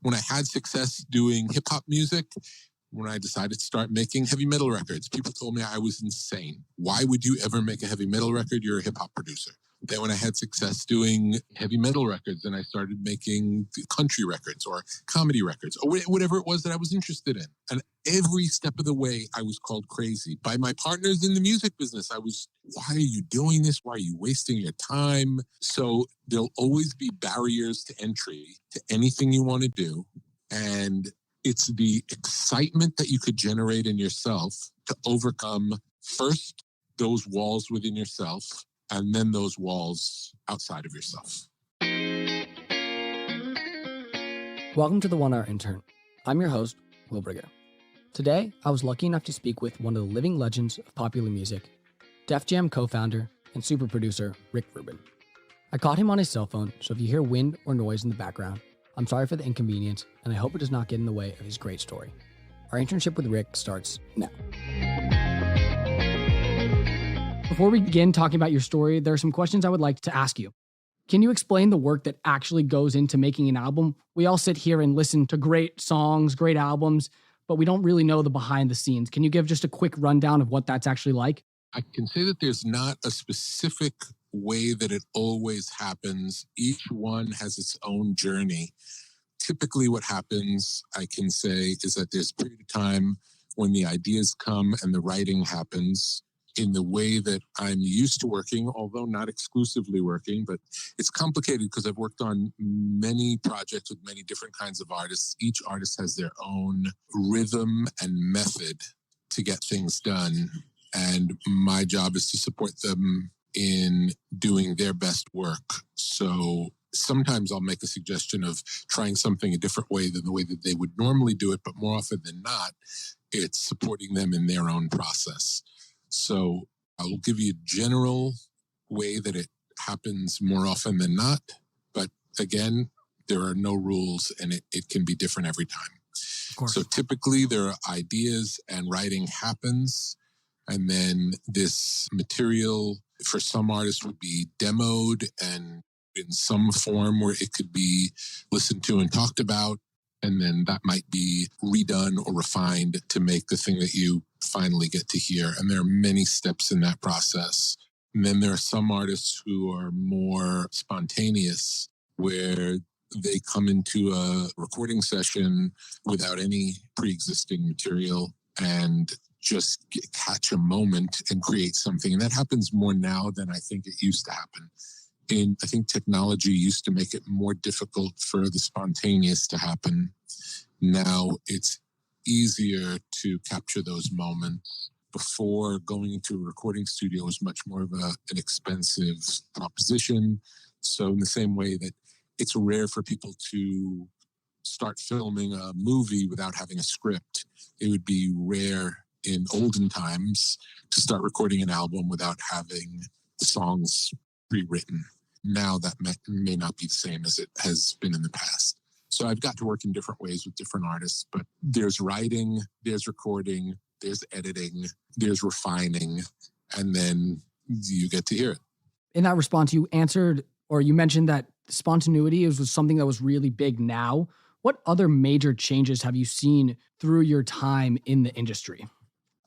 when I had success doing hip hop music, when I decided to start making heavy metal records, people told me I was insane. Why would you ever make a heavy metal record? You're a hip hop producer. Then when I had success doing heavy metal records, then I started making country records or comedy records or whatever it was that I was interested in. And every step of the way, I was called crazy by my partners in the music business. Why are you doing this? Why are you wasting your time? So there'll always be barriers to entry to anything you want to do. And it's the excitement that you could generate in yourself to overcome first those walls within yourself and then those walls outside of yourself. Welcome to the 1 Hour Intern. I'm your host, Will Brigger. Today, I was lucky enough to speak with one of the living legends of popular music, Def Jam co-founder and super producer Rick Rubin. I caught him on his cell phone, so if you hear wind or noise in the background, I'm sorry for the inconvenience, and I hope it does not get in the way of his great story. Our internship with Rick starts now. Before we begin talking about your story, there are some questions I would like to ask you. Can you explain the work that actually goes into making an album? We all sit here and listen to great songs, great albums, but we don't really know the behind the scenes. Can you give just a quick rundown of what that's actually like? I can say that there's not a specific way that it always happens. Each one has its own journey. Typically what happens, I can say, is that there's a period of time when the ideas come and the writing happens in the way that I'm used to working, although not exclusively working, but it's complicated because I've worked on many projects with many different kinds of artists. Each artist has their own rhythm and method to get things done. And my job is to support them in doing their best work. So sometimes I'll make a suggestion of trying something a different way than the way that they would normally do it, but more often than not, it's supporting them in their own process. So I will give you a general way that it happens more often than not. But again, there are no rules and it can be different every time. Of course. So typically there are ideas and writing happens. And then this material for some artists would be demoed and in some form where it could be listened to and talked about. And then that might be redone or refined to make the thing that you finally get to hear. And there are many steps in that process. And then there are some artists who are more spontaneous, where they come into a recording session without any pre-existing material and just catch a moment and create something. And that happens more now than I think it used to happen. And I think technology used to make it more difficult for the spontaneous to happen. Now it's easier to capture those moments. Before, going into a recording studio was much more of an expensive proposition. So in the same way that it's rare for people to start filming a movie without having a script, it would be rare in olden times to start recording an album without having the songs pre-written. Now that may not be the same as it has been in the past. So I've got to work in different ways with different artists, but there's writing, there's recording, there's editing, there's refining, and then you get to hear it. In that response, you answered, or you mentioned that spontaneity was something that was really big now. What other major changes have you seen through your time in the industry?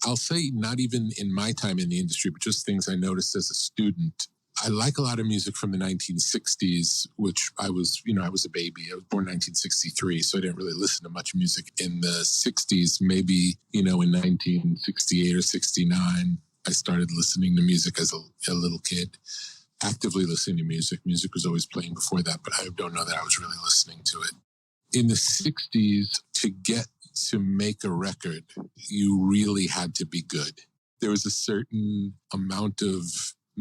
I'll say not even in my time in the industry, but just things I noticed as a student. I like a lot of music from the 1960s, which I was a baby. I was born in 1963, so I didn't really listen to much music in the 60s. Maybe, in 1968 or 69, I started listening to music as a little kid, actively listening to music. Music was always playing before that, but I don't know that I was really listening to it. In the 60s, to make a record, you really had to be good. There was a certain amount of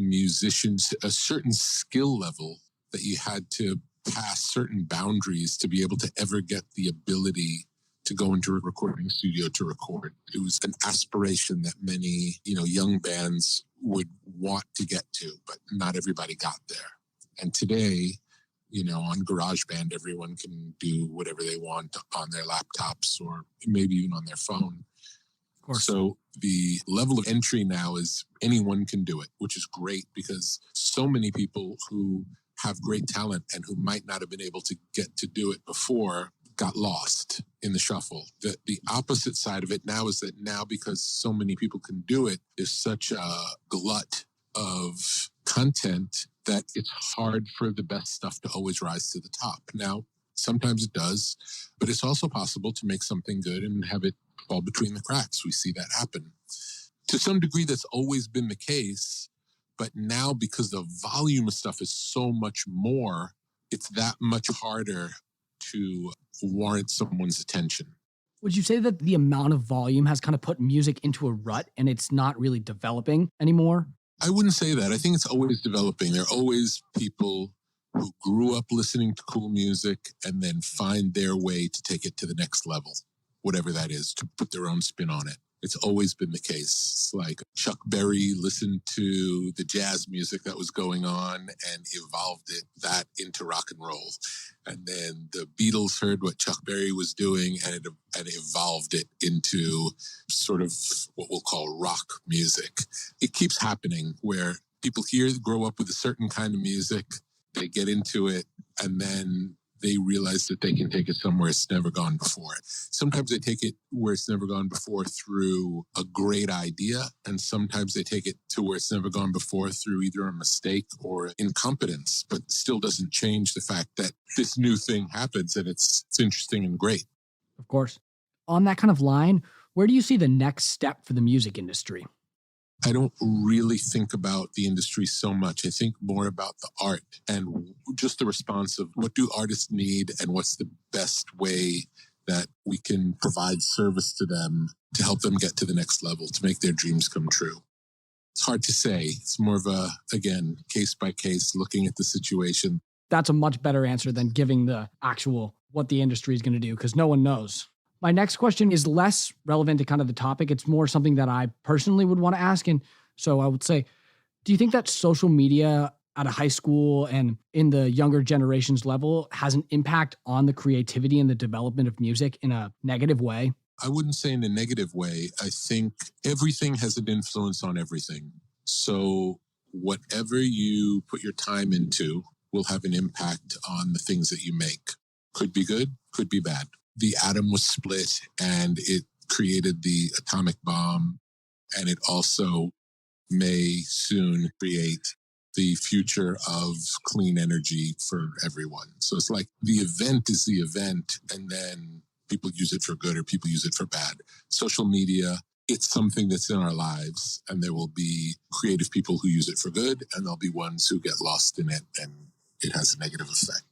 musicians, a certain skill level that you had to pass certain boundaries to be able to ever get the ability to go into a recording studio to record. It was an aspiration that many, young bands would want to get to, but not everybody got there. And today, on GarageBand, everyone can do whatever they want on their laptops or maybe even on their phone. Of course. So the level of entry now is anyone can do it, which is great because so many people who have great talent and who might not have been able to get to do it before got lost in the shuffle. The opposite side of it now is that now, because so many people can do it, there's such a glut of content that it's hard for the best stuff to always rise to the top. Now, sometimes it does, but it's also possible to make something good and have it fall between the cracks. We see that happen. To some degree, that's always been the case, but now because the volume of stuff is so much more, it's that much harder to warrant someone's attention. Would you say that the amount of volume has kind of put music into a rut and it's not really developing anymore? I wouldn't say that. I think it's always developing. There are always people who grew up listening to cool music and then find their way to take it to the next level, whatever that is, to put their own spin on it. It's always been the case. It's like Chuck Berry listened to the jazz music that was going on and evolved that into rock and roll. And then the Beatles heard what Chuck Berry was doing and evolved it into sort of what we'll call rock music. It keeps happening where people grow up with a certain kind of music, they get into it, and then they realize that they can take it somewhere it's never gone before. Sometimes they take it where it's never gone before through a great idea, and sometimes they take it to where it's never gone before through either a mistake or incompetence, but still doesn't change the fact that this new thing happens and it's interesting and great. Of course. On that kind of line, where do you see the next step for the music industry? I don't really think about the industry so much. I think more about the art and just the response of what do artists need and what's the best way that we can provide service to them to help them get to the next level, to make their dreams come true. It's hard to say. It's more of a, again, case by case, looking at the situation. That's a much better answer than giving the actual what the industry is going to do, because no one knows. My next question is less relevant to kind of the topic. It's more something that I personally would want to ask. And so I would say, do you think that social media at a high school and in the younger generations level has an impact on the creativity and the development of music in a negative way? I wouldn't say in a negative way. I think everything has an influence on everything. So whatever you put your time into will have an impact on the things that you make. Could be good, could be bad. The atom was split and it created the atomic bomb, and it also may soon create the future of clean energy for everyone. So it's like the event is the event, and then people use it for good or people use it for bad. Social media, it's something that's in our lives, and there will be creative people who use it for good, and there'll be ones who get lost in it and it has a negative effect.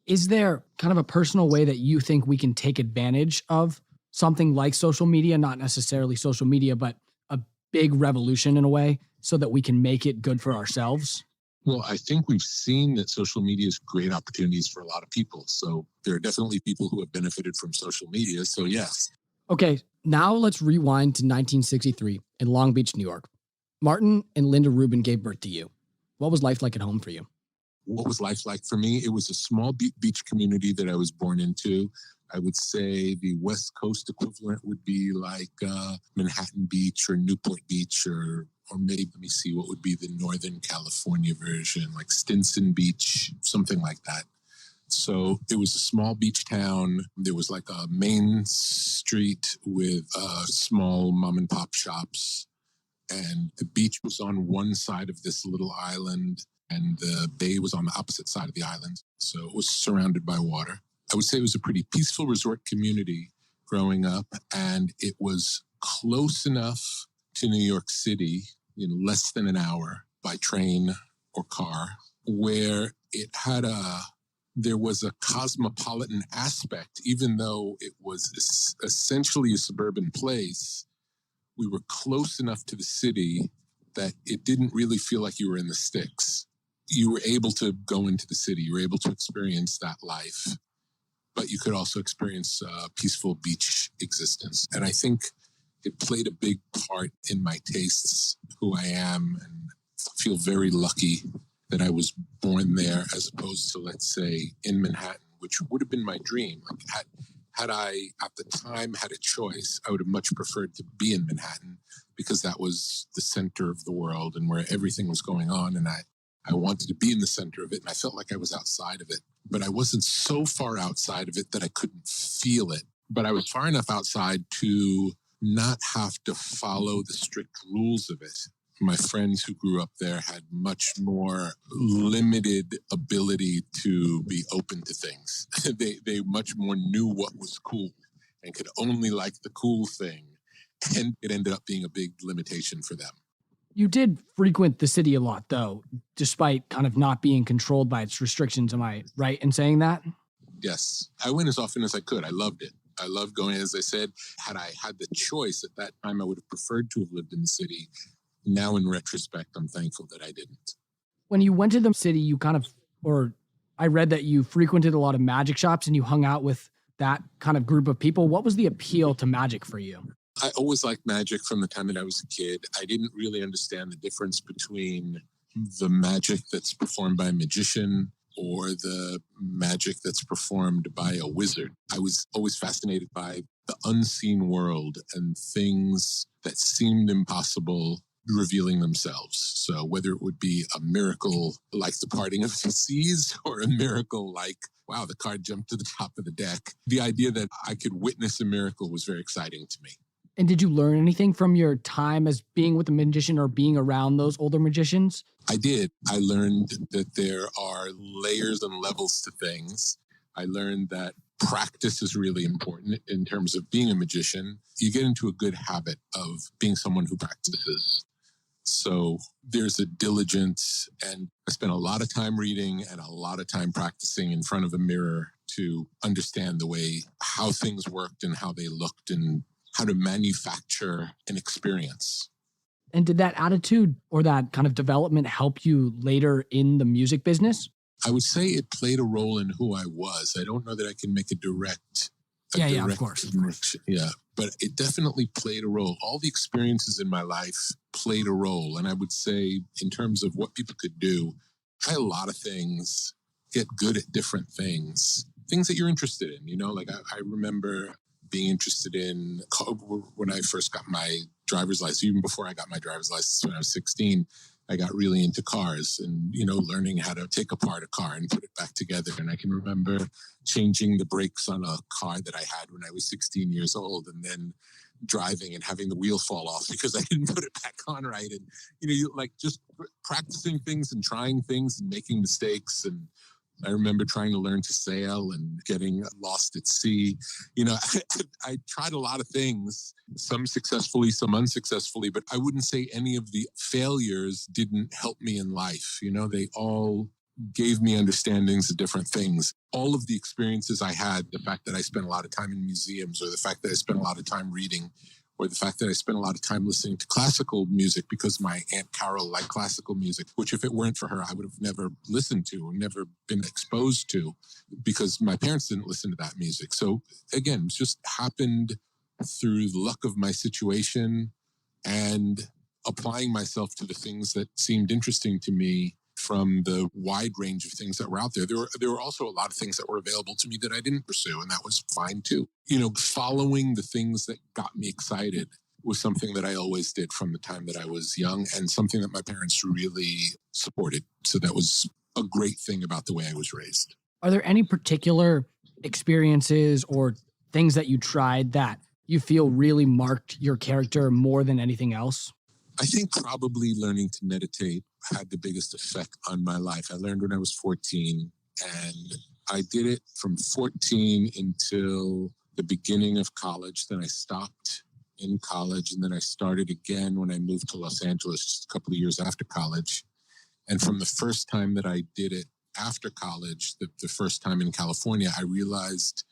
Is there kind of a personal way that you think we can take advantage of something like social media, not necessarily social media, but a big revolution in a way so that we can make it good for ourselves? Well, I think we've seen that social media is great opportunities for a lot of people. So there are definitely people who have benefited from social media. So yes. Okay, now let's rewind to 1963 in Long Beach, New York. Martin and Linda Rubin gave birth to you. What was life like at home for you? What was life like for me? It was a small beach community that I was born into. I would say the West Coast equivalent would be like Manhattan Beach or Newport Beach, or maybe, let me see, what would be the Northern California version, like Stinson Beach, something like that. So it was a small beach town. There was like a main street with small mom and pop shops. And the beach was on one side of this little island, and the bay was on the opposite side of the island. So it was surrounded by water. I would say it was a pretty peaceful resort community growing up, and it was close enough to New York City, less than an hour by train or car, where there was a cosmopolitan aspect. Even though it was essentially a suburban place, we were close enough to the city that it didn't really feel like you were in the sticks. You were able to go into the city. You were able to experience that life, but you could also experience peaceful beach existence. And I think it played a big part in my tastes, who I am, and feel very lucky that I was born there as opposed to, let's say, in Manhattan, which would have been my dream. Like had I, at the time, had a choice, I would have much preferred to be in Manhattan because that was the center of the world and where everything was going on. And I wanted to be in the center of it, and I felt like I was outside of it. But I wasn't so far outside of it that I couldn't feel it. But I was far enough outside to not have to follow the strict rules of it. My friends who grew up there had much more limited ability to be open to things. They much more knew what was cool and could only like the cool thing. And it ended up being a big limitation for them. You did frequent the city a lot, though, despite kind of not being controlled by its restrictions. Am I right in saying that? Yes. I went as often as I could. I loved it. I loved going. As I said, had I had the choice at that time, I would have preferred to have lived in the city. Now, in retrospect, I'm thankful that I didn't. When you went to the city, you kind of, or I read that you frequented a lot of magic shops and you hung out with that kind of group of people. What was the appeal to magic for you? I always liked magic from the time that I was a kid. I didn't really understand the difference between the magic that's performed by a magician or the magic that's performed by a wizard. I was always fascinated by the unseen world and things that seemed impossible revealing themselves. So whether it would be a miracle like the parting of the seas or a miracle like, wow, the card jumped to the top of the deck, the idea that I could witness a miracle was very exciting to me. And did you learn anything from your time as being with a magician or being around those older magicians? I did. I learned that there are layers and levels to things. I learned that practice is really important in terms of being a magician. You get into a good habit of being someone who practices. So there's a diligence, and I spent a lot of time reading and a lot of time practicing in front of a mirror to understand the way how things worked and how they looked and how to manufacture an experience. And did that attitude or that kind of development help you later in the music business? I would say it played a role in who I was. I don't know that I can make a direct of course. Yeah, but it definitely played a role. All the experiences in my life played a role. And I would say in terms of what people could do, I had a lot of things, get good at different things that you're interested in. You know, like I remember being interested in when I first got my driver's license, even before I got my driver's license when I was 16, I got really into cars and, you know, learning how to take apart a car and put it back together. And I can remember changing the brakes on a car that I had when I was 16 years old and then driving and having the wheel fall off because I didn't put it back on right. And, you know, you like just practicing things and trying things and making mistakes. And I remember trying to learn to sail and getting lost at sea. You know, I tried a lot of things, some successfully, some unsuccessfully, but I wouldn't say any of the failures didn't help me in life. You know, they all gave me understandings of different things. All of the experiences I had, the fact that I spent a lot of time in museums or the fact that I spent a lot of time reading or the fact that I spent a lot of time listening to classical music because my Aunt Carol liked classical music, which if it weren't for her, I would have never listened to or never been exposed to because my parents didn't listen to that music. So again, it just happened through the luck of my situation and applying myself to the things that seemed interesting to me from the wide range of things that were out there. There were also a lot of things that were available to me that I didn't pursue, and that was fine too. You know, following the things that got me excited was something that I always did from the time that I was young and something that my parents really supported. So that was a great thing about the way I was raised. Are there any particular experiences or things that you tried that you feel really marked your character more than anything else? I think probably learning to meditate had the biggest effect on my life. I learned when I was 14, and I did it from 14 until the beginning of college. Then I stopped in college, and then I started again when I moved to Los Angeles just a couple of years after college. And from the first time that I did it after college, the first time in California, I realized,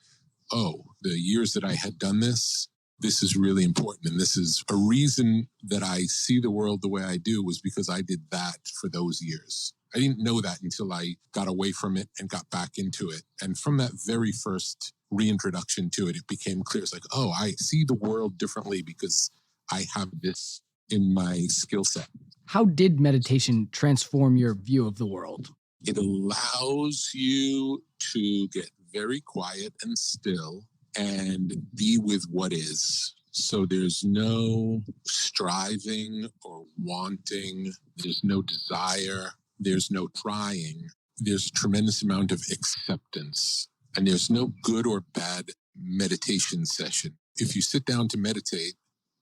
oh, the years that I had done this is really important. And this is a reason that I see the world the way I do was because I did that for those years. I didn't know that until I got away from it and got back into it. And from that very first reintroduction to it, it became clear. It's like, oh, I see the world differently because I have this in my skill set. How did meditation transform your view of the world? It allows you to get very quiet and still and be with what is. So there's no striving or wanting. There's no desire. There's no trying. There's a tremendous amount of acceptance. And there's no good or bad meditation session. If you sit down to meditate,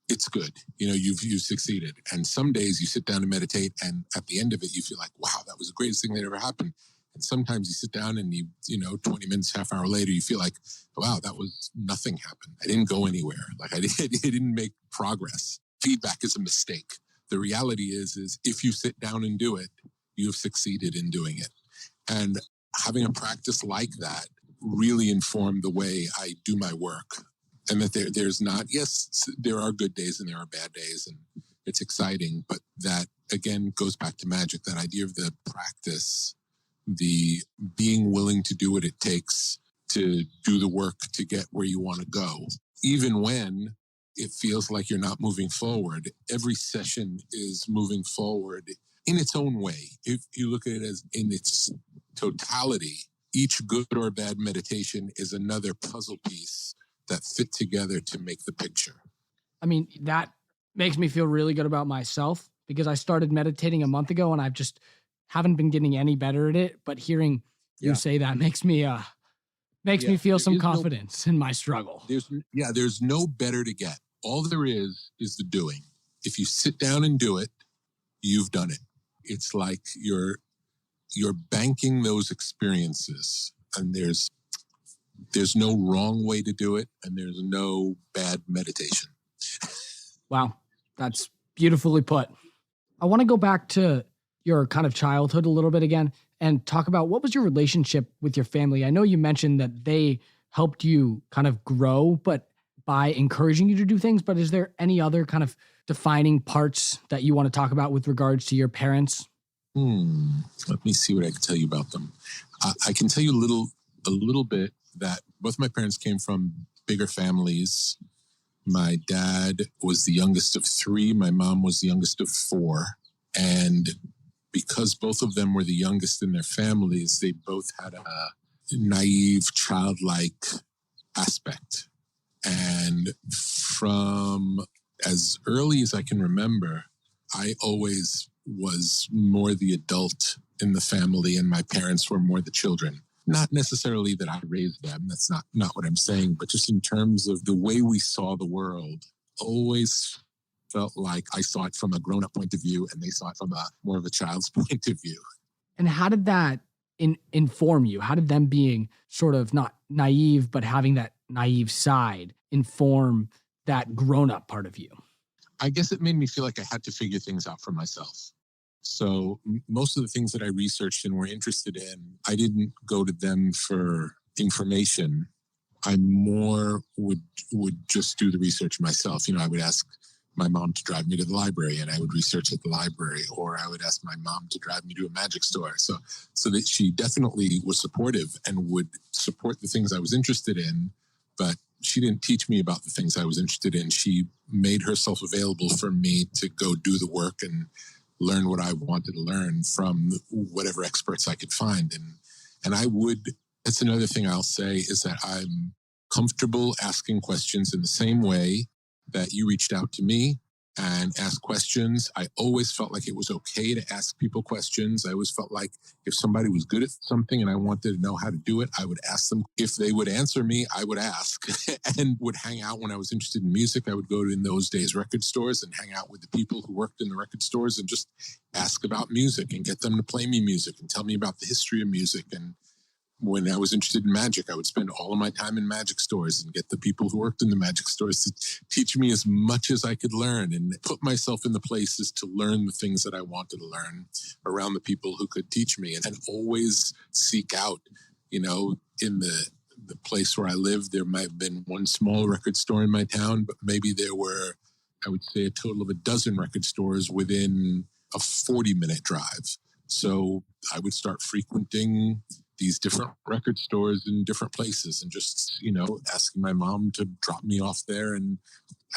it's good. You've succeeded. And some days you sit down to meditate, and at the end of it, you feel like, wow, that was the greatest thing that ever happened. And sometimes you sit down and 20 minutes, half hour later, you feel like, wow, that was nothing happened. I didn't go anywhere. Like I didn't make progress. Feedback is a mistake. The reality is if you sit down and do it, you have succeeded in doing it. And having a practice like that really informed the way I do my work. And that there's not, yes, there are good days and there are bad days, and it's exciting, but that again goes back to magic, that idea of the practice, the being willing to do what it takes to do the work to get where you want to go. Even when it feels like you're not moving forward, every session is moving forward in its own way. If you look at it as in its totality, each good or bad meditation is another puzzle piece that fit together to make the picture. I mean, that makes me feel really good about myself, because I started meditating a month ago and I've just haven't been getting any better at it. But hearing you say that makes me feel some confidence in my struggle. There's no better to get. All there is the doing. If you sit down and do it, you've done it. It's like you're banking those experiences, and there's no wrong way to do it, and there's no bad meditation. Wow, that's beautifully put. I want to go back to your kind of childhood a little bit again and talk about what was your relationship with your family. I know you mentioned that they helped you kind of grow, but by encouraging you to do things, but is there any other kind of defining parts that you want to talk about with regards to your parents? Let me see what I can tell you about them. I can tell you a little bit that both my parents came from bigger families. My dad was the youngest of 3. My mom was the youngest of 4. And because both of them were the youngest in their families, they both had a naive, childlike aspect. And from as early as I can remember, I always was more the adult in the family, and my parents were more the children. Not necessarily that I raised them, that's not what I'm saying, but just in terms of the way we saw the world, always felt like I saw it from a grown-up point of view and they saw it from more of a child's point of view. And how did that inform you? How did them being sort of not naive, but having that naive side inform that grown-up part of you? I guess it made me feel like I had to figure things out for myself. So most of the things that I researched and were interested in, I didn't go to them for information. I more would just do the research myself. I would ask my mom to drive me to the library and I would research at the library, or I would ask my mom to drive me to a magic store. So that she definitely was supportive and would support the things I was interested in, but she didn't teach me about the things I was interested in. She made herself available for me to go do the work and learn what I wanted to learn from whatever experts I could find. And that's another thing I'll say, is that I'm comfortable asking questions in the same way that you reached out to me and asked questions. I always felt like it was okay to ask people questions. I always felt like if somebody was good at something and I wanted to know how to do it, I would ask them. If they would answer me, I would ask and would hang out. When I was interested in music, I would go to, in those days, record stores and hang out with the people who worked in the record stores and just ask about music and get them to play me music and tell me about the history of music. And when I was interested in magic, I would spend all of my time in magic stores and get the people who worked in the magic stores to teach me as much as I could learn and put myself in the places to learn the things that I wanted to learn around the people who could teach me, and always seek out, in the place where I lived, there might have been one small record store in my town, but maybe there were, I would say, a total of a dozen record stores within a 40-minute drive. So I would start frequenting these different record stores in different places and just, asking my mom to drop me off there. And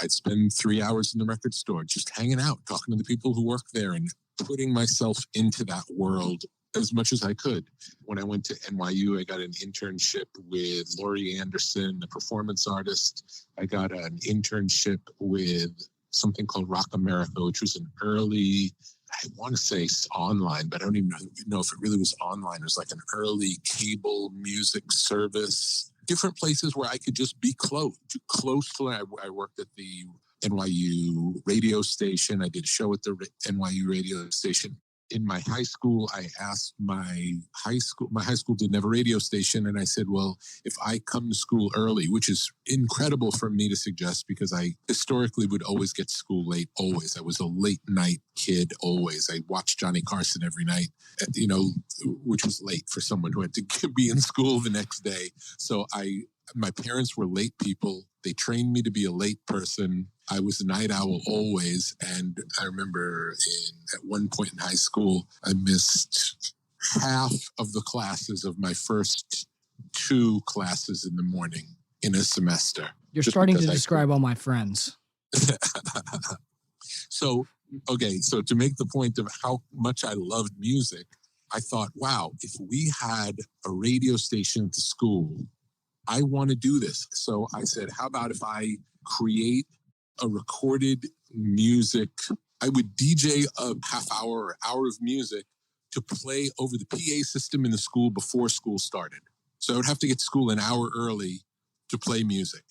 I'd spend 3 hours in the record store, just hanging out, talking to the people who work there and putting myself into that world as much as I could. When I went to NYU, I got an internship with Laurie Anderson, a performance artist. I got an internship with something called Rock America, which was an early I want to say online, but I don't even know if it really was online. It was like an early cable music service, different places where I could just be close to. I worked at the NYU radio station. I did a show at the NYU radio station. In my high school, I asked my high school didn't have a radio station. And I said, well, if I come to school early, which is incredible for me to suggest because I historically would always get to school late, always. I was a late night kid, always. I watched Johnny Carson every night, which was late for someone who had to be in school the next day. So my parents were late people. They trained me to be a late person. I was a night owl always. And I remember at one point in high school, I missed half of the classes of my first 2 classes in the morning in a semester. You're starting to describe all my friends. So to make the point of how much I loved music, I thought, wow, if we had a radio station at the school, I want to do this. So I said, how about if I create a recorded music? I would DJ a half hour or hour of music to play over the PA system in the school before school started. So I would have to get to school an hour early to play music.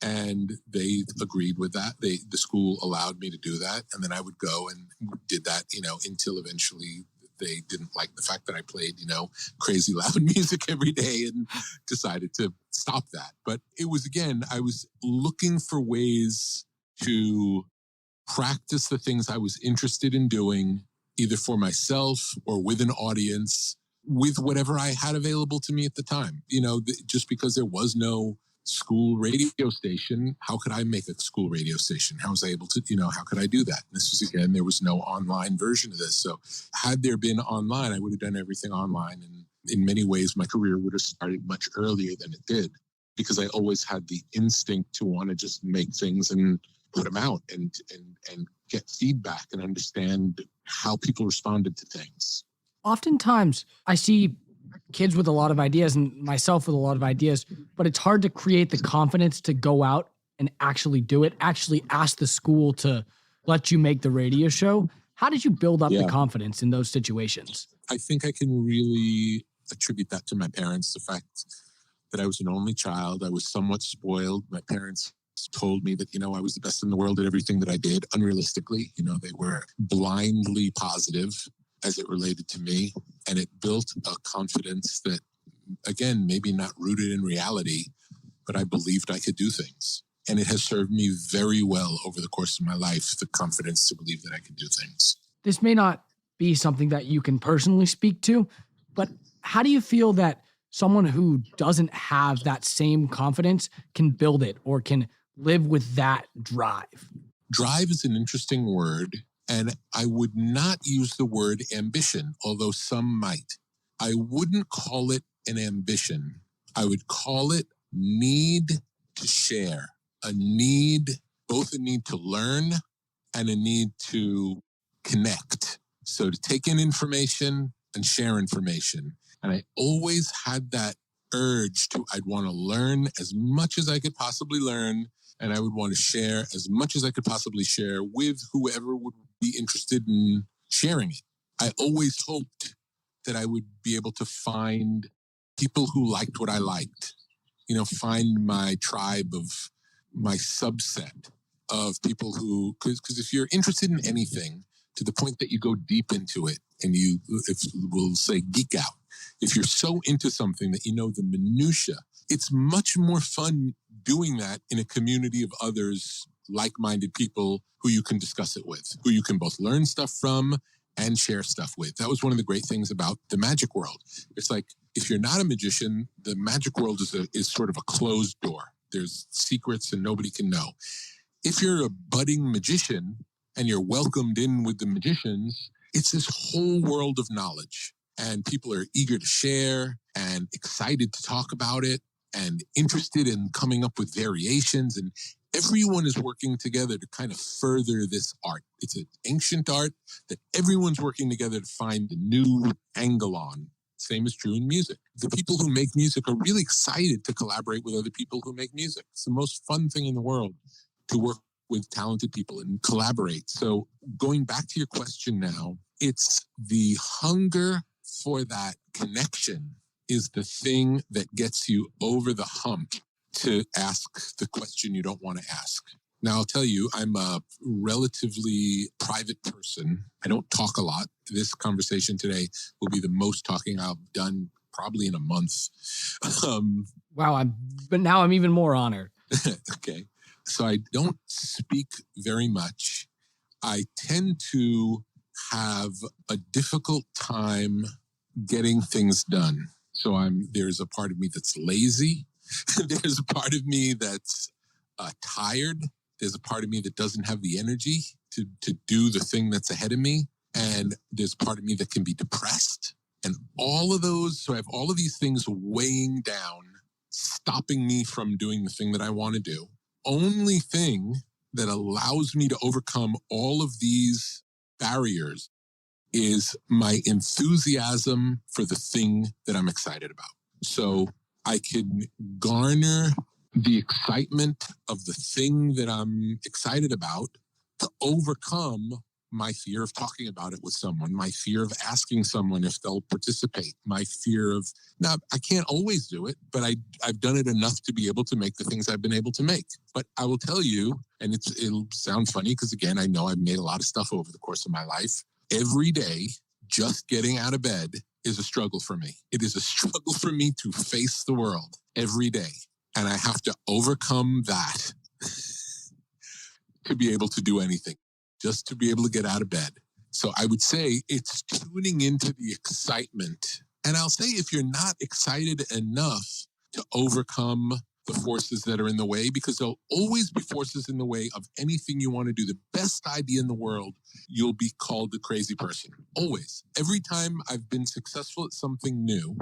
And they agreed with that. The school allowed me to do that. And then I would go and did that, until eventually they didn't like the fact that I played, crazy loud music every day and decided to stop that. But it was, again, I was looking for ways to practice the things I was interested in doing, either for myself or with an audience, with whatever I had available to me at the time. Just because there was no school radio station, how could I make a school radio station? How was I able to, how could I do that? And this was, again, there was no online version of this. So had there been online, I would have done everything online. And in many ways, my career would have started much earlier than it did, because I always had the instinct to want to just make things and put them out and get feedback and understand how people responded to things. Oftentimes I see kids with a lot of ideas and myself with a lot of ideas, but it's hard to create the confidence to go out and actually do it, actually ask the school to let you make the radio show. How did you build up the confidence in those situations? I think I can really attribute that to my parents, the fact that I was an only child. I was somewhat spoiled. My parents told me that, I was the best in the world at everything that I did, unrealistically. They were blindly positive as it related to me. And it built a confidence that, again, maybe not rooted in reality, but I believed I could do things. And it has served me very well over the course of my life, the confidence to believe that I can do things. This may not be something that you can personally speak to, but how do you feel that someone who doesn't have that same confidence can build it or can live with that drive? Drive is an interesting word, and I would not use the word ambition, although some might. I wouldn't call it an ambition. I would call it need to share, both a need to learn and a need to connect. So to take in information and share information. And I always had that urge I'd want to learn as much as I could possibly learn, and I would want to share as much as I could possibly share with whoever would be interested in sharing it. I always hoped that I would be able to find people who liked what I liked, find my tribe of my subset of people who, because if you're interested in anything to the point that you go deep into it and we'll say geek out, if you're so into something that the minutia, it's much more fun doing that in a community of others, like-minded people who you can discuss it with, who you can both learn stuff from and share stuff with. That was one of the great things about the magic world. It's like, if you're not a magician, the magic world is sort of a closed door. There's secrets and nobody can know. If you're a budding magician and you're welcomed in with the magicians, it's this whole world of knowledge. And people are eager to share and excited to talk about it and interested in coming up with variations. And everyone is working together to kind of further this art. It's an ancient art that everyone's working together to find a new angle on. Same is true in music. The people who make music are really excited to collaborate with other people who make music. It's the most fun thing in the world to work with talented people and collaborate. So going back to your question now, it's the hunger for that connection is the thing that gets you over the hump to ask the question you don't want to ask. Now, I'll tell you, I'm a relatively private person. I don't talk a lot. This conversation today will be the most talking I've done probably in a month. Wow, but now I'm even more honored. Okay. So I don't speak very much. I tend to have a difficult time getting things done. So there's a part of me that's lazy. There's a part of me that's tired. There's a part of me that doesn't have the energy to do the thing that's ahead of me. And there's part of me that can be depressed. And all of those, so I have all of these things weighing down, stopping me from doing the thing that I want to do. Only thing that allows me to overcome all of these barriers is my enthusiasm for the thing that I'm excited about. So I can garner the excitement of the thing that I'm excited about to overcome my fear of talking about it with someone, my fear of asking someone if they'll participate, my fear of, now I can't always do it, but I've done it enough to be able to make the things I've been able to make. But I will tell you, and it'll sound funny because again, I know I've made a lot of stuff over the course of my life. Every day, just getting out of bed is a struggle for me. It is a struggle for me to face the world every day. And I have to overcome that to be able to do anything, just to be able to get out of bed. So I would say it's tuning into the excitement. And I'll say if you're not excited enough to overcome the forces that are in the way, because there'll always be forces in the way of anything you want to do. The best idea in the world, you'll be called a crazy person. Always. Every time I've been successful at something new,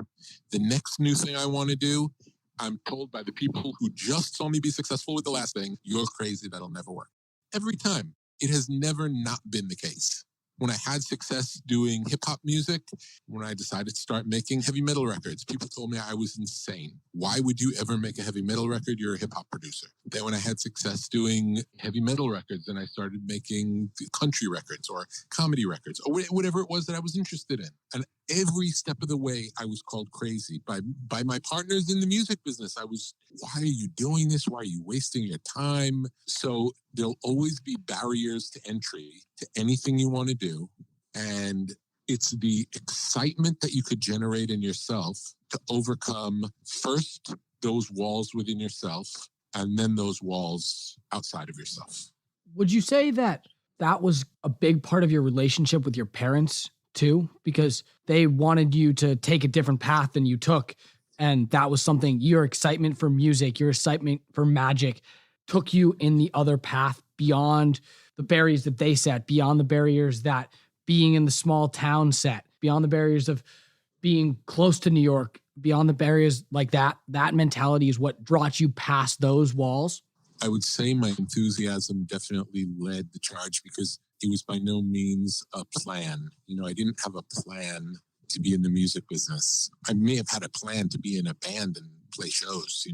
the next new thing I want to do, I'm told by the people who just saw me be successful with the last thing, you're crazy, that'll never work. Every time. It has never not been the case. When I had success doing hip hop music, when I decided to start making heavy metal records, people told me I was insane. Why would you ever make a heavy metal record? You're a hip hop producer. Then when I had success doing heavy metal records, then I started making country records or comedy records or whatever it was that I was interested in. And every step of the way, I was called crazy by my partners in the music business. Why are you doing this? Why are you wasting your time? So there'll always be barriers to entry to anything you want to do. And it's the excitement that you could generate in yourself to overcome first those walls within yourself and then those walls outside of yourself. Would you say that was a big part of your relationship with your parents too? Because they wanted you to take a different path than you took. And that was something, your excitement for music, your excitement for magic took you in the other path beyond the barriers that they set, beyond the barriers that being in the small town set, beyond the barriers of being close to New York, beyond the barriers like that. That mentality is what brought you past those walls. I would say my enthusiasm definitely led the charge because it was by no means a plan. I didn't have a plan to be in the music business. I may have had a plan to be in a band and play shows.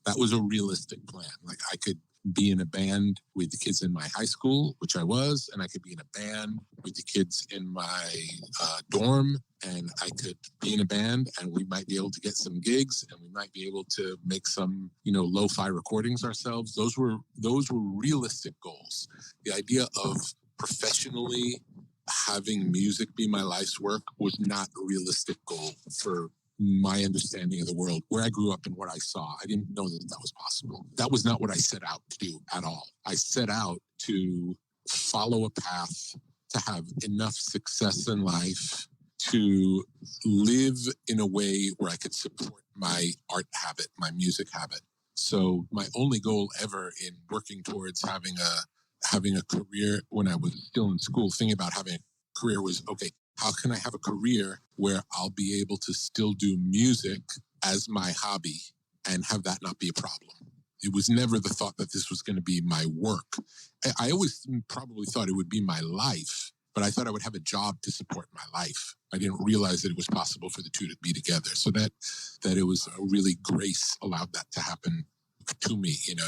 That was a realistic plan. Like I could be in a band with the kids in my high school, which I was, and I could be in a band with the kids in my dorm, and I could be in a band and we might be able to get some gigs and we might be able to make some, lo-fi recordings ourselves. Those were realistic goals. The idea of professionally having music be my life's work was not a realistic goal for my understanding of the world, where I grew up and what I saw. I didn't know that was possible. That was not what I set out to do at all. I set out to follow a path to have enough success in life to live in a way where I could support my art habit, my music habit. So my only goal ever in working towards having a career when I was still in school, thinking about having a career was, okay, how can I have a career where I'll be able to still do music as my hobby and have that not be a problem? It was never the thought that this was going to be my work. I always probably thought it would be my life, but I thought I would have a job to support my life. I didn't realize that it was possible for the two to be together. So that it was a really grace allowed that to happen to me. It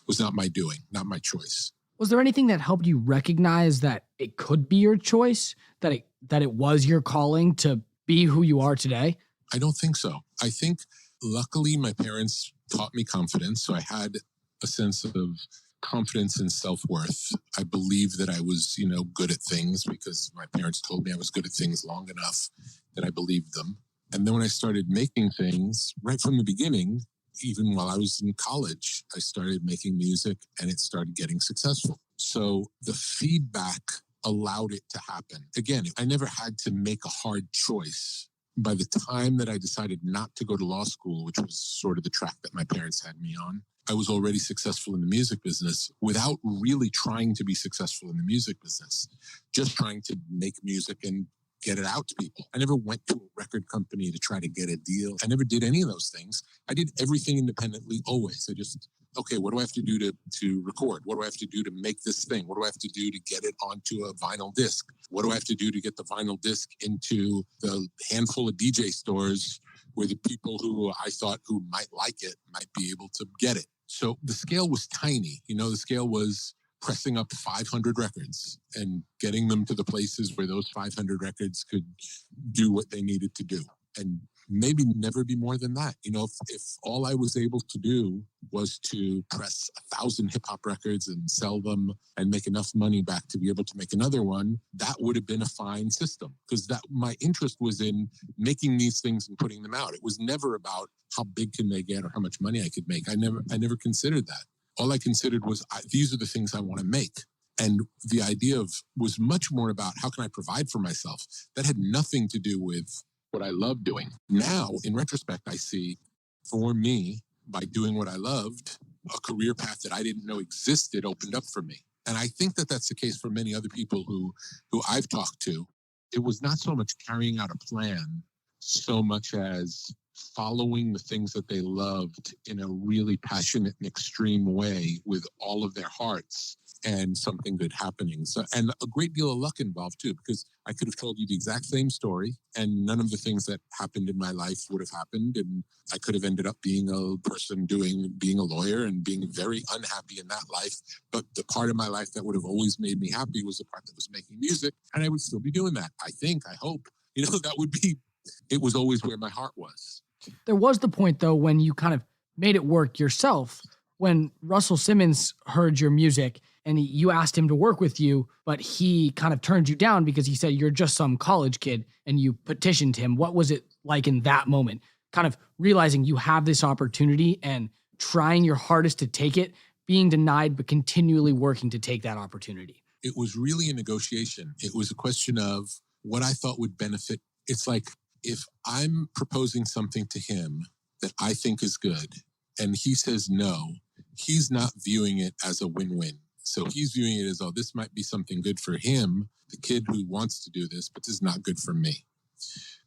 was not my doing, not my choice. Was there anything that helped you recognize that it could be your choice, that it was your calling to be who you are today? I don't think so. I think luckily my parents taught me confidence. So I had a sense of confidence and self-worth. I believe that I was, good at things because my parents told me I was good at things long enough that I believed them. And then when I started making things right from the beginning, even while I was in college, I started making music and it started getting successful. So the feedback allowed it to happen. Again, I never had to make a hard choice. By the time that I decided not to go to law school, which was sort of the track that my parents had me on, I was already successful in the music business without really trying to be successful in the music business, just trying to make music and get it out to people. I never went to a record company to try to get a deal. I never did any of those things. I did everything independently always. I just, okay, what do I have to do to record? What do I have to do to make this thing? What do I have to do to get it onto a vinyl disc? What do I have to do to get the vinyl disc into the handful of DJ stores where the people who I thought who might like it might be able to get it? So the scale was tiny. The scale was pressing up 500 records and getting them to the places where those 500 records could do what they needed to do. And maybe never be more than that. If all I was able to do was to press 1,000 hip hop records and sell them and make enough money back to be able to make another one, that would have been a fine system, because my interest was in making these things and putting them out. It was never about how big can they get or how much money I could make. I never considered that. All I considered was these are the things I want to make. And the idea was much more about how can I provide for myself. That had nothing to do with what I love doing. Now, in retrospect, I see for me, by doing what I loved, a career path that I didn't know existed opened up for me. And I think that that's the case for many other people who I've talked to. It was not so much carrying out a plan, so much as following the things that they loved in a really passionate and extreme way with all of their hearts, and something good happening. So, and a great deal of luck involved too, because I could have told you the exact same story and none of the things that happened in my life would have happened. And I could have ended up being a person being a lawyer and being very unhappy in that life. But the part of my life that would have always made me happy was the part that was making music. And I would still be doing that. I hope, that would be, it was always where my heart was. There was the point though, when you kind of made it work yourself, when Russell Simmons heard your music and you asked him to work with you, but he kind of turned you down because he said you're just some college kid, and you petitioned him. What was it like in that moment? Kind of realizing you have this opportunity and trying your hardest to take it, being denied, but continually working to take that opportunity. It was really a negotiation. It was a question of what I thought would benefit. It's like, if I'm proposing something to him that I think is good and he says no, he's not viewing it as a win-win. So he's viewing it as, oh, this might be something good for him, the kid who wants to do this, but this is not good for me.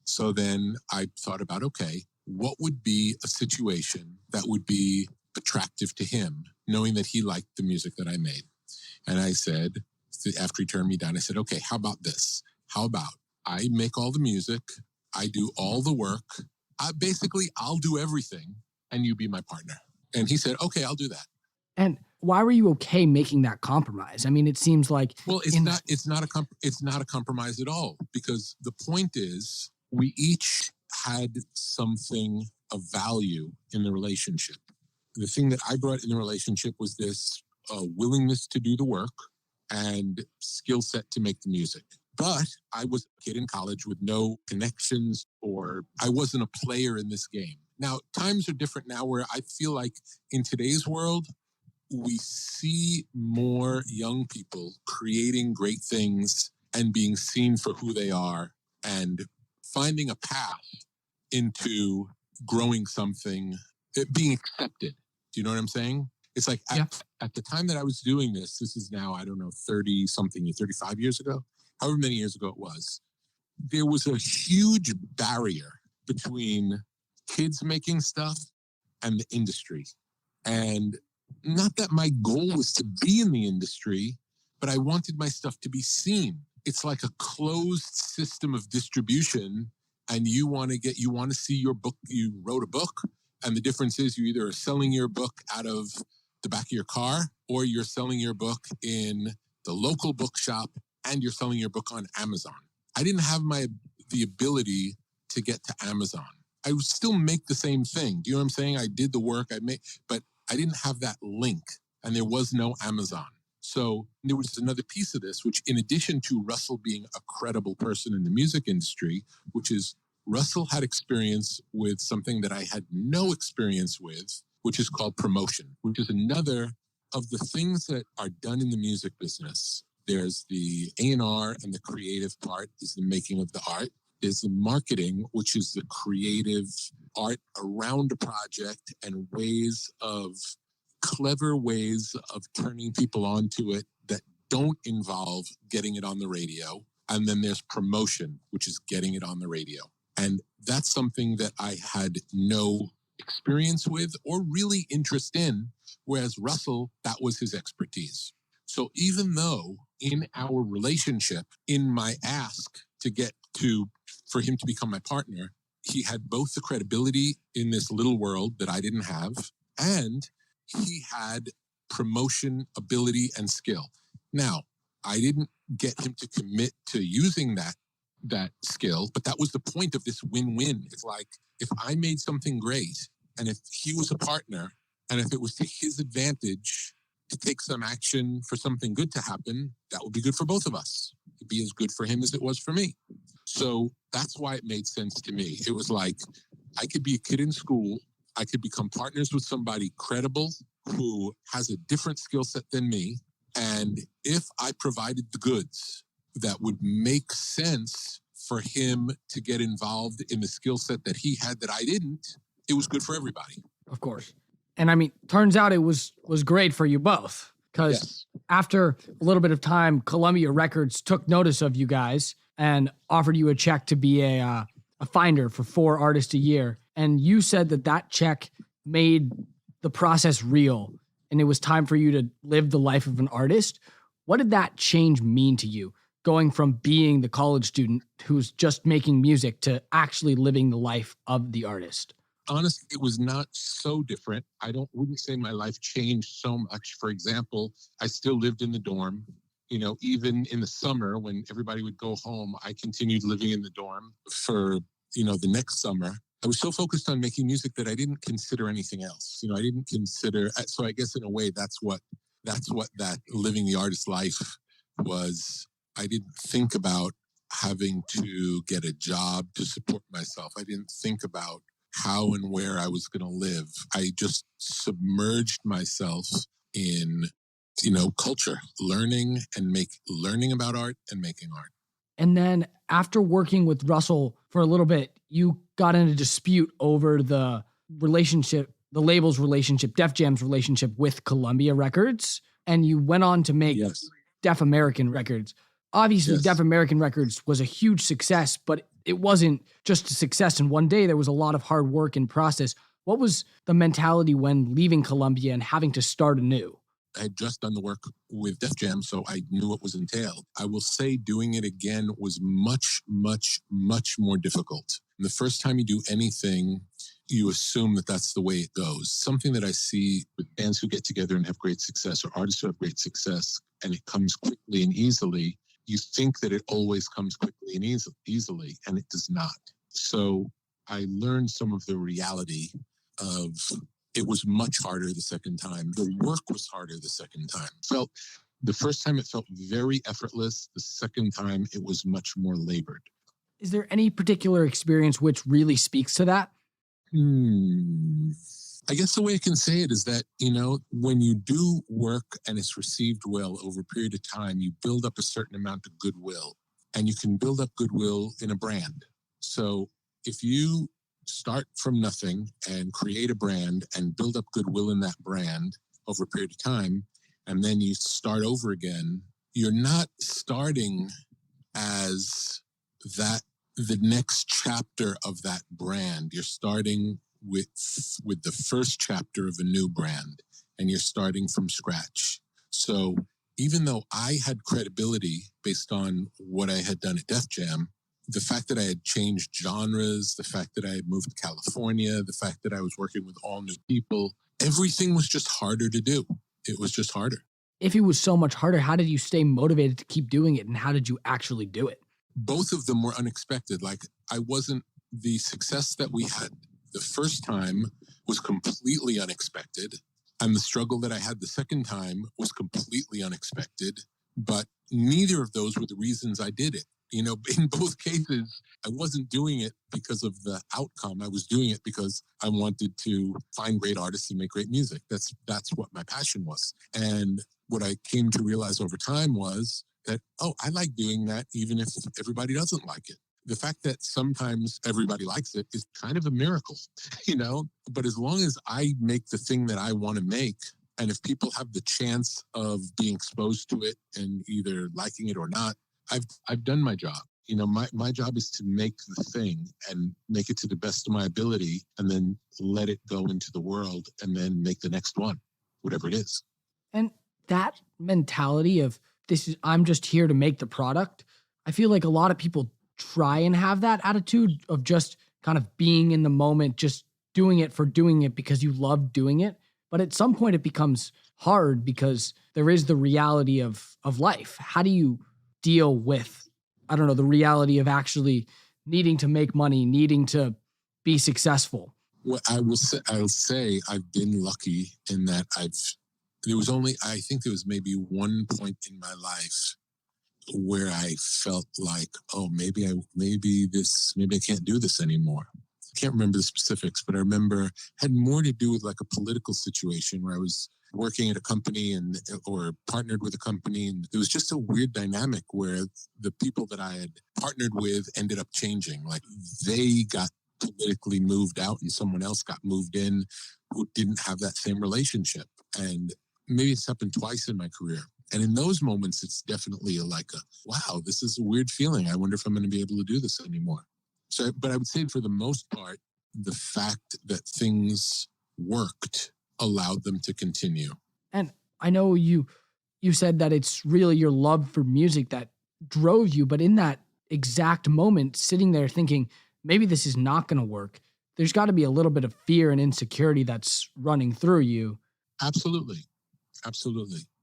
So then I thought about, okay, what would be a situation that would be attractive to him, knowing that he liked the music that I made? And I said, after he turned me down, I said, okay, how about this? How about I make all the music, I do all the work, I'll do everything, and you be my partner. And he said, okay, I'll do that. And why were you okay making that compromise? I mean, it seems like... Well, it's not a compromise at all, because the point is we each had something of value in the relationship. The thing that I brought in the relationship was this willingness to do the work and skill set to make the music. But I was a kid in college with no connections, or I wasn't a player in this game. Now, times are different now, where I feel like in today's world, we see more young people creating great things and being seen for who they are and finding a path into growing something, being accepted. Do you know what I'm saying? It's like at the time that I was doing this is now, 35 years ago, however many years ago it was, there was a huge barrier between kids making stuff and the industry. And not that my goal was to be in the industry, but I wanted my stuff to be seen. It's like a closed system of distribution, and you want to see your book. You wrote a book, And the difference is you either are selling your book out of the back of your car, or you're selling your book in the local bookshop, and you're selling your book on Amazon. I didn't have the ability to get to Amazon. I would still make the same thing. Do you know what I'm saying? I did the work but I didn't have that link, and there was no Amazon. So there was another piece of this, which in addition to Russell being a credible person in the music industry, which is Russell had experience with something that I had no experience with, which is called promotion, which is another of the things that are done in the music business. There's the A&R, and the creative part is the making of the art. There's the marketing, which is the creative art around a project and clever ways of turning people onto it that don't involve getting it on the radio. And then there's promotion, which is getting it on the radio. And that's something that I had no experience with or really interest in, whereas Russell, that was his expertise. So even though in our relationship, in my ask for him to become my partner, he had both the credibility in this little world that I didn't have, and he had promotion ability and skill. Now, I didn't get him to commit to using that skill, but that was the point of this win-win. It's like, if I made something great, and if he was a partner, and if it was to his advantage to take some action for something good to happen, that would be good for both of us. It'd be as good for him as it was for me. So that's why it made sense to me. It was like, I could be a kid in school, I could become partners with somebody credible who has a different skill set than me. And if I provided the goods that would make sense for him to get involved in the skill set that he had that I didn't, it was good for everybody. Of course. And I mean, turns out it was great for you both, because after a little bit of time, Columbia Records took notice of you guys and offered you a check to be a finder for 4 artists a year. And you said that check made the process real, and it was time for you to live the life of an artist. What did that change mean to you, going from being the college student who's just making music to actually living the life of the artist? Honestly, it was not so different. Wouldn't say my life changed so much. For example, I still lived in the dorm. Even in the summer when everybody would go home, I continued living in the dorm for, the next summer. I was so focused on making music that I didn't consider anything else. I didn't consider, so I guess in a way that's what that living the artist life was. I didn't think about having to get a job to support myself. I didn't think about how and where I was going to live. I just submerged myself in, culture, learning about art and making art. And then after working with Russell for a little bit, you got in a dispute over the relationship, the label's relationship, Def Jam's relationship with Columbia Records, and you went on to make Def American Records. Obviously, Def American Records was a huge success, but it wasn't just a success in one day. There was a lot of hard work and process. What was the mentality when leaving Columbia and having to start anew? I had just done the work with Def Jam, so I knew what was entailed. I will say doing it again was much, much, much more difficult. And the first time you do anything, you assume that that's the way it goes. Something that I see with bands who get together and have great success, or artists who have great success, and it comes quickly and easily, you think that it always comes quickly and easily, and it does not. So I learned some of the reality of it was much harder the second time. The work was harder the second time. The first time it felt very effortless. The second time it was much more labored. Is there any particular experience which really speaks to that? I guess the way I can say it is that, when you do work and it's received well over a period of time, you build up a certain amount of goodwill, and you can build up goodwill in a brand. So if you start from nothing and create a brand and build up goodwill in that brand over a period of time, and then you start over again, you're not starting as the next chapter of that brand. You're starting with the first chapter of a new brand, and you're starting from scratch. So even though I had credibility based on what I had done at Def Jam, the fact that I had changed genres, the fact that I had moved to California, the fact that I was working with all new people, everything was just harder to do. It was just harder. If it was so much harder, how did you stay motivated to keep doing it? And how did you actually do it? Both of them were unexpected. Like, the success that we had the first time was completely unexpected. And the struggle that I had the second time was completely unexpected. But neither of those were the reasons I did it. In both cases, I wasn't doing it because of the outcome. I was doing it because I wanted to find great artists and make great music. That's what my passion was. And what I came to realize over time was that, I like doing that even if everybody doesn't like it. The fact that sometimes everybody likes it is kind of a miracle, but as long as I make the thing that I want to make, and if people have the chance of being exposed to it and either liking it or not, I've done my job. My job is to make the thing and make it to the best of my ability and then let it go into the world and then make the next one, whatever it is. And that mentality of I'm just here to make the product. I feel like a lot of people try and have that attitude of just kind of being in the moment, just doing it for doing it because you love doing it. But at some point it becomes hard because there is the reality of life. How do you deal with, the reality of actually needing to make money, needing to be successful? Well, I'll say I've been lucky in that I think there was maybe one point in my life where I felt like, maybe I can't do this anymore. I can't remember the specifics, but I remember it had more to do with like a political situation where I was working at a company or partnered with a company. And there was just a weird dynamic where the people that I had partnered with ended up changing. Like they got politically moved out and someone else got moved in who didn't have that same relationship. And maybe it's happened twice in my career. And in those moments, it's definitely wow, this is a weird feeling. I wonder if I'm going to be able to do this anymore. But I would say for the most part, the fact that things worked allowed them to continue. And I know you said that it's really your love for music that drove you, but in that exact moment, sitting there thinking, maybe this is not going to work, there's got to be a little bit of fear and insecurity that's running through you. Absolutely.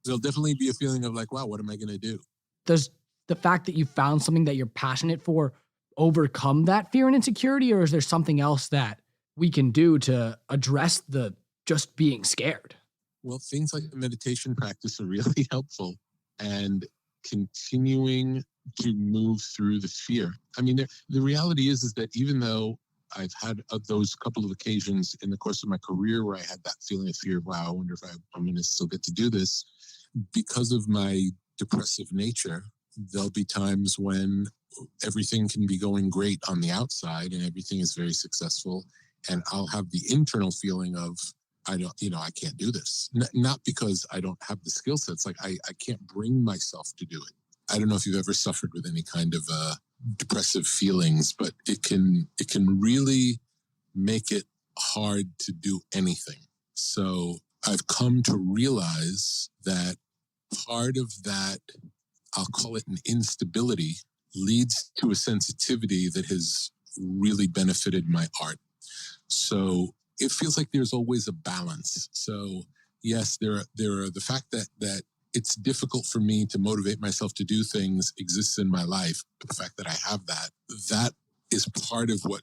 There'll definitely be a feeling of like, wow, what am I going to do? Does the fact that you found something that you're passionate for overcome that fear and insecurity, or is there something else that we can do to address the just being scared? Well, things like the meditation practice are really helpful, and continuing to move through the fear. I mean, the reality is that even though I've had those couple of occasions in the course of my career where I had that feeling of fear, wow, I wonder if I'm going to still get to do this. Because of my depressive nature, there'll be times when everything can be going great on the outside and everything is very successful. And I'll have the internal feeling of, I can't do this. Not because I don't have the skill sets. Like I can't bring myself to do it. I don't know if you've ever suffered with any kind of depressive feelings, but it can really make it hard to do anything. So I've come to realize that part of that, I'll call it an instability, leads to a sensitivity that has really benefited my art. So it feels like there's always a balance. So yes, there are the fact that it's difficult for me to motivate myself to do things exists in my life. But the fact that I have that is part of what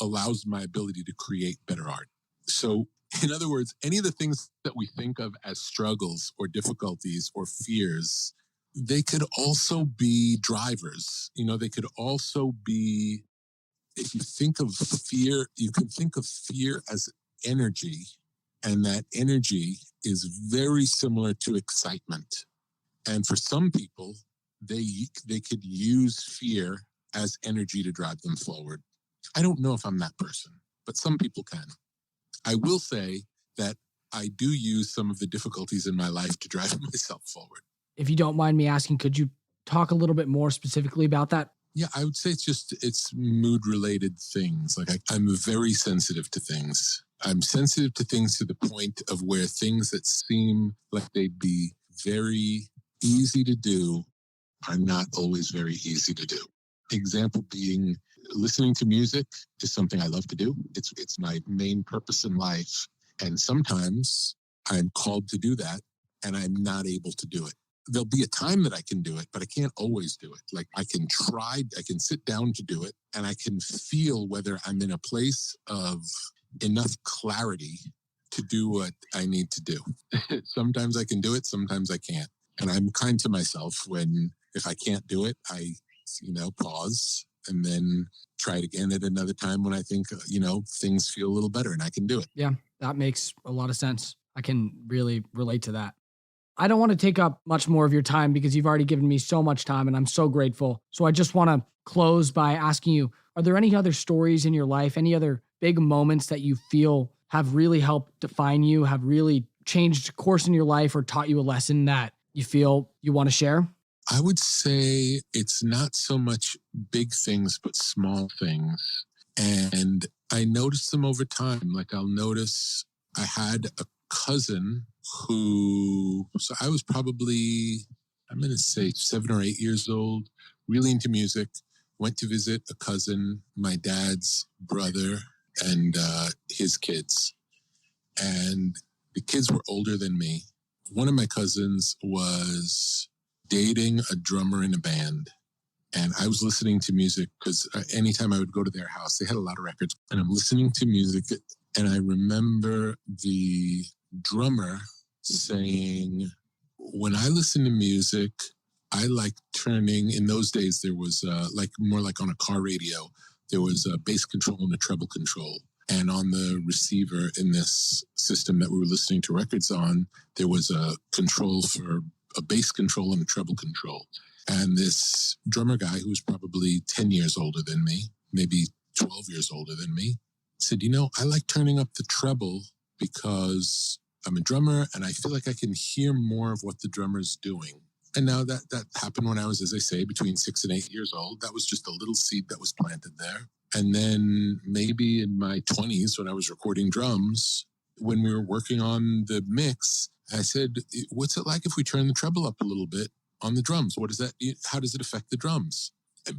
allows my ability to create better art. So in other words, any of the things that we think of as struggles or difficulties or fears, they could also be drivers. They could also be, if you think of fear, you can think of fear as energy. And that energy is very similar to excitement. And for some people, they could use fear as energy to drive them forward. I don't know if I'm that person, but some people can. I will say that I do use some of the difficulties in my life to drive myself forward. If you don't mind me asking, could you talk a little bit more specifically about that? Yeah, I would say it's mood-related things. Like I'm very sensitive to things. I'm sensitive to things to the point of where things that seem like they'd be very easy to do are not always very easy to do. Example being, listening to music is something I love to do. It's my main purpose in life. And sometimes I'm called to do that and I'm not able to do it. There'll be a time that I can do it, but I can't always do it. Like I can sit down to do it and I can feel whether I'm in a place of enough clarity to do what I need to do. Sometimes I can do it, sometimes I can't. And I'm kind to myself when, if I can't do it, I, pause and then try it again at another time when I think, things feel a little better and I can do it. Yeah, that makes a lot of sense. I can really relate to that. I don't want to take up much more of your time because you've already given me so much time and I'm so grateful. So I just want to close by asking you, are there any other stories in your life, any other big moments that you feel have really helped define you, have really changed course in your life or taught you a lesson that you feel you want to share? I would say it's not so much big things, but small things. And I notice them over time. Like I'll notice I had a cousin so I was probably, I'm going to say 7 or 8 years old, really into music, went to visit a cousin, my dad's brother, and his kids. And the kids were older than me. One of my cousins was dating a drummer in a band. And I was listening to music because anytime I would go to their house, they had a lot of records. And I'm listening to music. And I remember the drummer saying, when I listen to music, I like turning, in those days, there was more like on a car radio, there was a bass control and a treble control. And on the receiver in this system that we were listening to records on, there was a control for a bass control and a treble control. And this drummer guy, who was probably 10 years older than me, maybe 12 years older than me, said, I like turning up the treble because I'm a drummer and I feel like I can hear more of what the drummer's doing. And now that happened when I was, as I say, between 6 and 8 years old. That was just a little seed that was planted there. And then maybe in my 20s, when I was recording drums, when we were working on the mix, I said, what's it like if we turn the treble up a little bit on the drums? How does it affect the drums?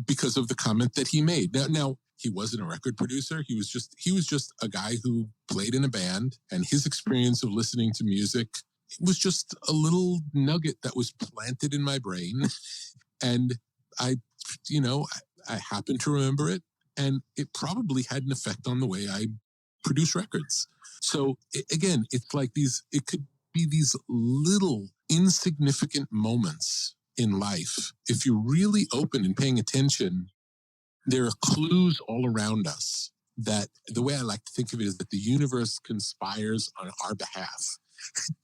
Because of the comment that he made. Now he wasn't a record producer. He was just a guy who played in a band, and his experience of listening to music was just a little nugget that was planted in my brain. And I happened to remember it, and it probably had an effect on the way I produce records. So again, it's like it could be these little insignificant moments in life. If you're really open and paying attention, there are clues all around us that the way I like to think of it is that the universe conspires on our behalf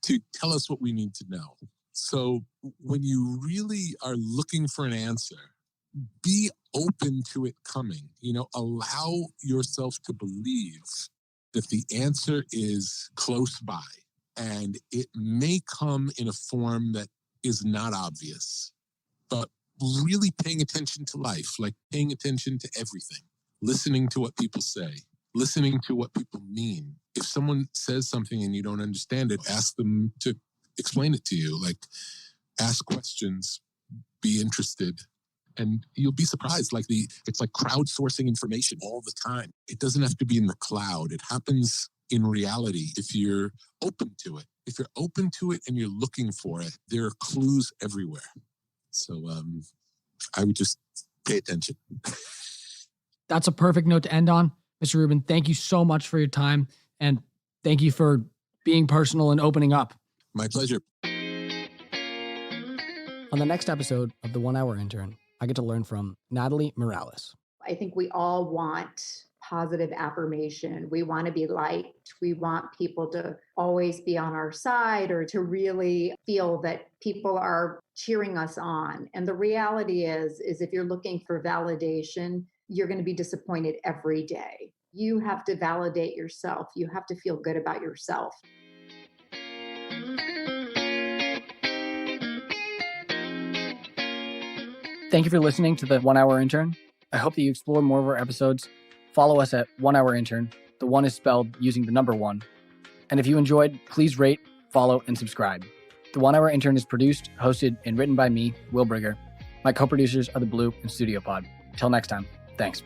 to tell us what we need to know. So when you really are looking for an answer, be open to it coming. Allow yourself to believe that the answer is close by, and it may come in a form that is not obvious, but really paying attention to life, like paying attention to everything, listening to what people say, listening to what people mean. If someone says something and you don't understand it, ask them to explain it to you. Like, ask questions, be interested. And you'll be surprised. It's like crowdsourcing information all the time. It doesn't have to be in the cloud. It happens in reality if you're open to it. If you're open to it and you're looking for it, there are clues everywhere. So I would just pay attention. That's a perfect note to end on. Mr. Rubin, thank you so much for your time. And thank you for being personal and opening up. My pleasure. On the next episode of the 1 Hour Intern, I get to learn from Natalie Morales. I think we all want positive affirmation. We want to be liked. We want people to always be on our side, or to really feel that people are cheering us on. And the reality is if you're looking for validation, you're going to be disappointed every day. You have to validate yourself. You have to feel good about yourself. Thank you for listening to the 1 Hour Intern. I hope that you explore more of our episodes. Follow us at 1 Hour Intern. The 1 is spelled using the number 1. And if you enjoyed, please rate, follow, and subscribe. The 1 Hour Intern is produced, hosted, and written by me, Will Brigger. My co-producers are The Blue and Studio Pod. Till next time, thanks.